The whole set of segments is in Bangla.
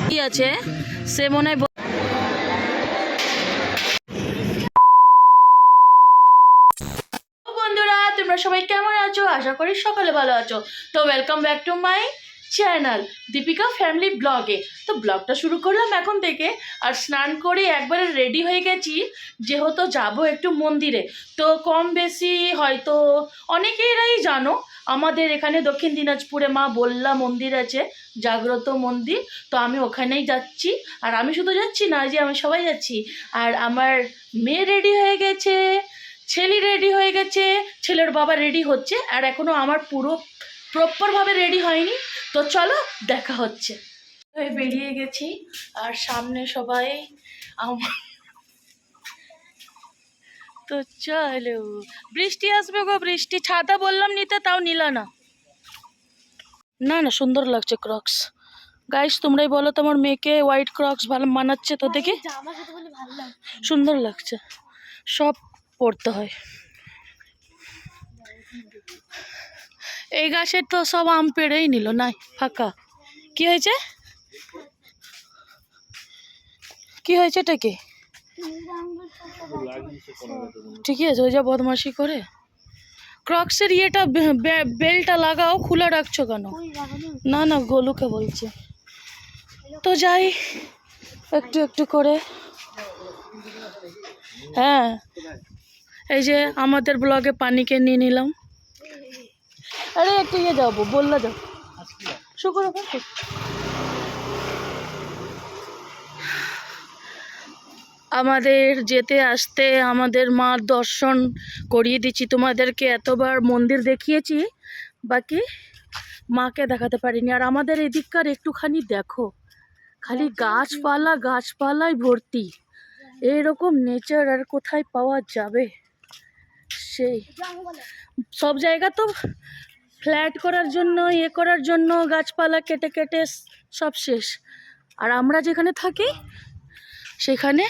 কি আছে সে মনে হয়। বন্ধুরা তোমরা সবাই কেমন আছো? আশা করি সকলে ভালো আছো। তো welcome back to my channel Dipika family ব্লগে। তো ব্লগটা শুরু করলাম এখন থেকে। আর স্নান করে একবারে রেডি হয়ে গেছি, যেহেতু যাব একটু মন্দিরে। তো কম বেশি হয়তো অনেকেরাই জানো, আমাদের এখানে দক্ষিণ দিনাজপুরে মা বল্লা মন্দির আছে, জাগ্রত মন্দির। তো আমি ওখানেই যাচ্ছি। আর আমি শুধু যাচ্ছি না, যে আমি সবাই যাচ্ছি। আর আমার মেয়ে রেডি হয়ে গেছে, ছেলে রেডি হয়ে গেছে, ছেলের বাবা রেডি হচ্ছে, আর এখনও আমার পুরো প্রপারভাবে রেডি হয়নি। তো চলো দেখা হচ্ছে। বেরিয়ে গেছি আর সামনে সবাই তো চলো। বৃষ্টি আসবে গো, বৃষ্টি। ছাতা বললাম নিতে, তাও নিলা না। না না, সুন্দর লাগছে ক্রক্স। গাইস তোমরাই বলো তোমার মেয়েকে হোয়াইট ক্রক্স ভালো মানাচ্ছে তো? দেখে সুন্দর লাগছে, সব পরতে হয়। এই গাছের তো সব আম পেড়েই নিল, নাই ফাঁকা। কি হয়েছে? কি হয়েছে এটা? কি ঠিকই আছে, ওই যা বদমাশি করে। ক্রক্সের ইয়েটা বেলটা লাগাও, খোলা রাখছো কেন? না না, গোলুকে বলছে। তো যাই একটু একটু করে। হ্যাঁ, এই যে আমাদের ব্লগে পানিকে নিয়ে নিলাম। আরে একটু ইয়ে যাবো, বললা যাও শুক্রবার। আমাদের যেতে আসতে আমাদের মার দর্শন করিয়ে দিচ্ছি তোমাদেরকে। এতবার মন্দির দেখিয়েছি, বাকি মাকে দেখাতে পারিনি। আর আমাদের এদিককার একটুখানি দেখো, খালি গাছপালা, গাছপালায় ভর্তি। এইরকম নেচার আর কোথায় পাওয়া যাবে? সেই সব জায়গা তো ফ্ল্যাট করার জন্য, ইয়ে করার জন্য গাছপালা কেটে কেটে সব শেষ। আর আমরা যেখানে থাকি সেখানে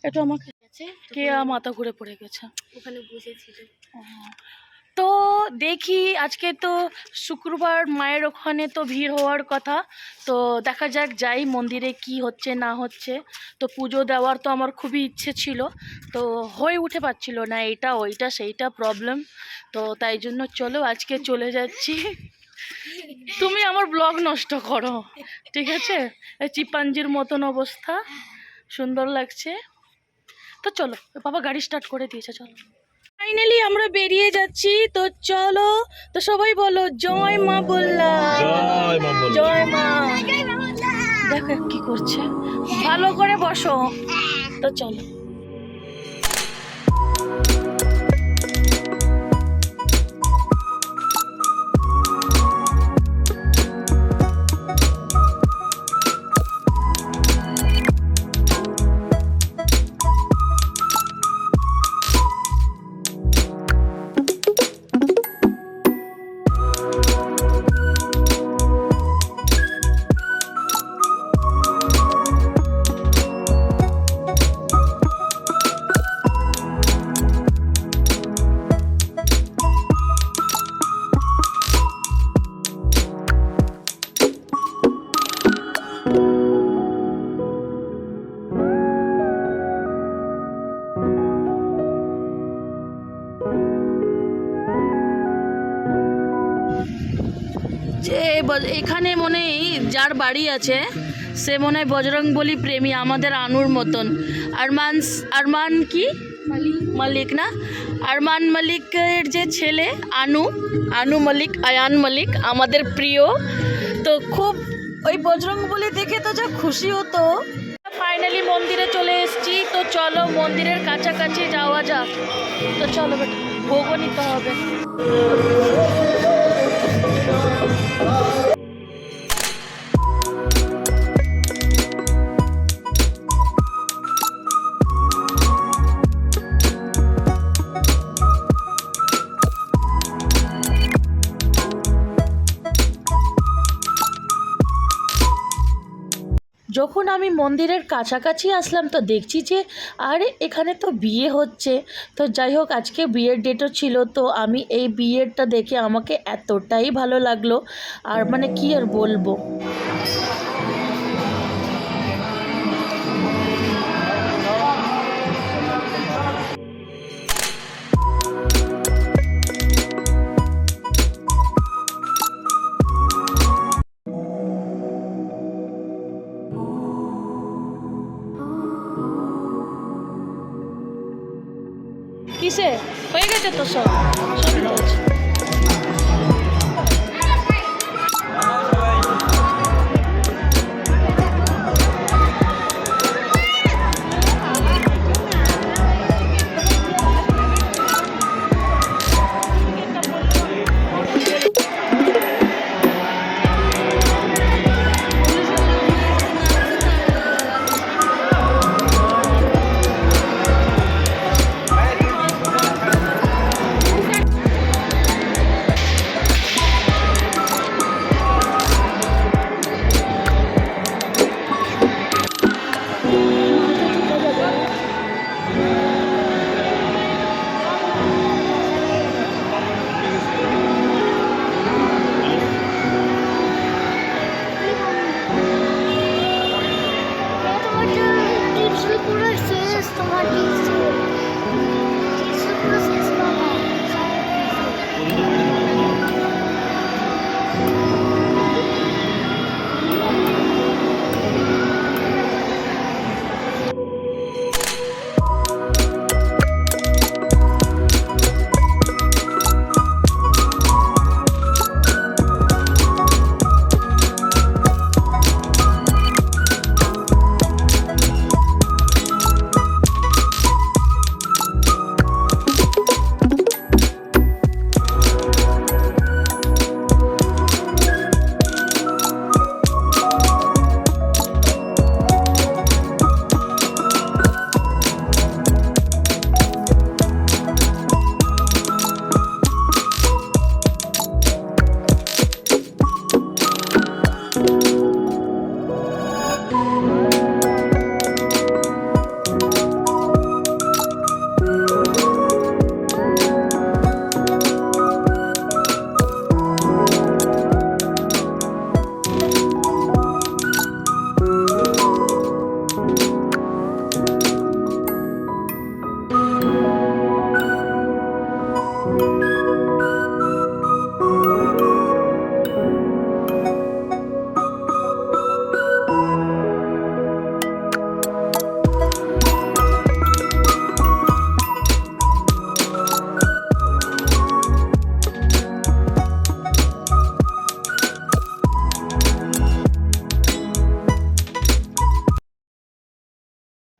একটু আমাকে কে মাথা ঘুরে পড়ে গেছে ওখানে বসেছিল। তো দেখি, আজকে তো শুক্রবার, মায়ের ওখানে তো ভিড় হওয়ার কথা। তো দেখা যাক, যাই মন্দিরে কি হচ্ছে না হচ্ছে। তো পুজো দেওয়ার তো আমার খুবই ইচ্ছে ছিল, তো হয়ে উঠে পারছিল না, এইটা ওইটা সেইটা প্রবলেম। তো তাই জন্য চলো আজকে চলে যাচ্ছি। তুমি আমার ব্লগ নষ্ট করো, ঠিক আছে? চিপাঞ্জির মতন অবস্থা, সুন্দর লাগছে। তো চলো, বাবা গাড়ি স্টার্ট করে দিয়েছে, চলো। ফাইনালি আমরা বেরিয়ে যাচ্ছি, তো চলো। তো সবাই বলো জয় মা বল্লা, জয় মা। দেখো কি করছে, ভালো করে বসো। তো চলো। যে এখানে মনে হয় যার বাড়ি আছে সে মনে হয় বজরংবলী প্রেমী, আমাদের আনুর মতন। আরমান কি মালিক না, আরমান মালিকের যে ছেলে আনু মালিক, আয়ান মালিক, আমাদের প্রিয়। তো খুব ওই বজরংবলী দেখে তো যা খুশি হতো। ফাইনালি মন্দিরে চলে এসেছি, তো চলো মন্দিরের কাছাকাছি যাওয়া যাক। তো চলো বেটা, ভোগও নিতে হবে। যখন আমি মন্দিরের কাছাকাছি আসলাম, তো দেখছি যে আরে এখানে তো বিয়ে হচ্ছে। তো যাই হোক, আজকে বিয়ের ডেটও ছিল। তো আমি এই বিয়েটা দেখে আমাকে এতটাই ভালো লাগলো, আর মানে কি আর বলবো। আছে তো সবই তো আছে।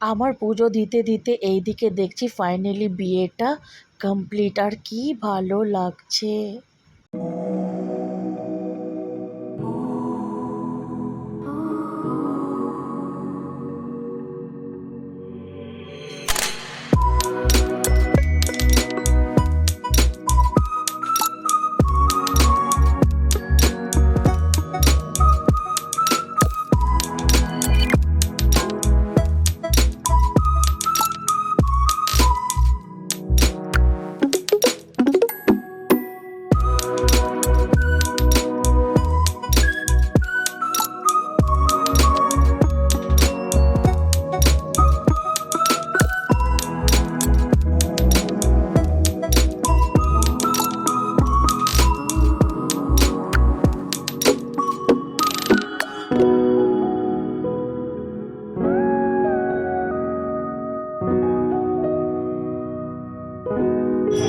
আমার পুজো দিতে দিতে এইদিকে দেখছি ফাইনালি বিয়েটা কমপ্লিট, আর কি ভালো লাগছে।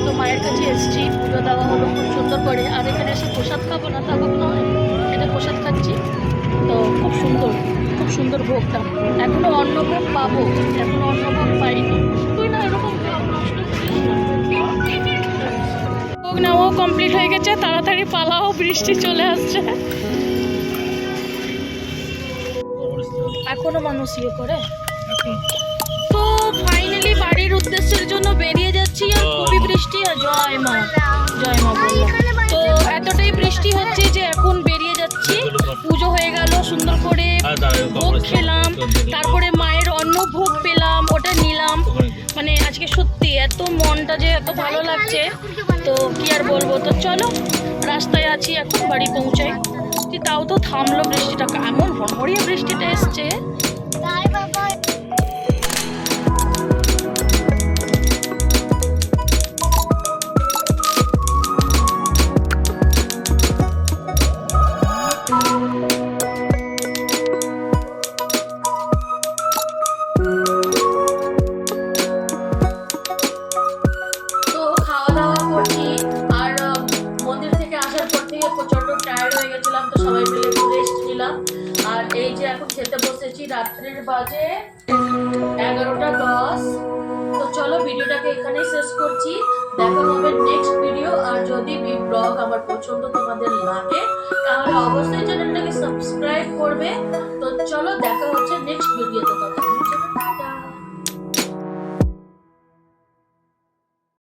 তো মায়ের কাছে এসেছি, পুজো দেওয়া হলো খুব সুন্দর করে। আর এখানে এসে প্রসাদ খাবো না তা ভাবনা হয়, এটা প্রসাদ খাচ্ছি। তো খুব সুন্দর ভোগটা। এখনো অন্নভোগ পাবো, এখনো অন্নভোগ পাইনি। তুই না এরকম ভোগ নেওয়াও কমপ্লিট হয়ে গেছে, তাড়াতাড়ি পালাও, বৃষ্টি চলে আসছে। এখনো মানুষ ইয়ে করে। তো ফাইনালি বাড়ির উদ্দেশ্যের জন্য বেরিয়ে যাচ্ছি, আর খুবই বৃষ্টি। আর জয় মা বললাম। তো এতটাই বৃষ্টি হচ্ছে যে এখন বেরিয়ে যাচ্ছি। পুজো হয়ে গেল সুন্দর করে, ভোগ খেলাম, তারপরে মায়ের অন্ন ভোগ পেলাম, ওটা নিলাম। মানে আজকে সত্যি এত মনটা যে এত ভালো লাগছে, তো কি আর বলবো। তো চলো, রাস্তায় আছি, এখন বাড়ি পৌঁছাই। তাও তো থামলো বৃষ্টিটা, এমন হড়হড়িয়ে বৃষ্টিটা এসছে। তো খাওয়া দাওয়া থেকে প্রচন্ড টায়ার্ড হয়ে গেছিলাম, তো সবাই মিলে একটু রেস্ট নিলাম। আর এই যে এখন খেতে বসেছি, রাত্রির বাজে 11:10। তো চলো ভিডিওটাকে এখানেই শেষ করছি, দেখা হবে নেক্সট ভিডিও। আর যদি ব্লগ আমার পছন্দ তোমাদের লাগে তাহলে অবশ্যই চ্যানেলটাকে সাবস্ক্রাইব করবে। তো চলো দেখা হচ্ছে নেক্সট ভিডিওতে।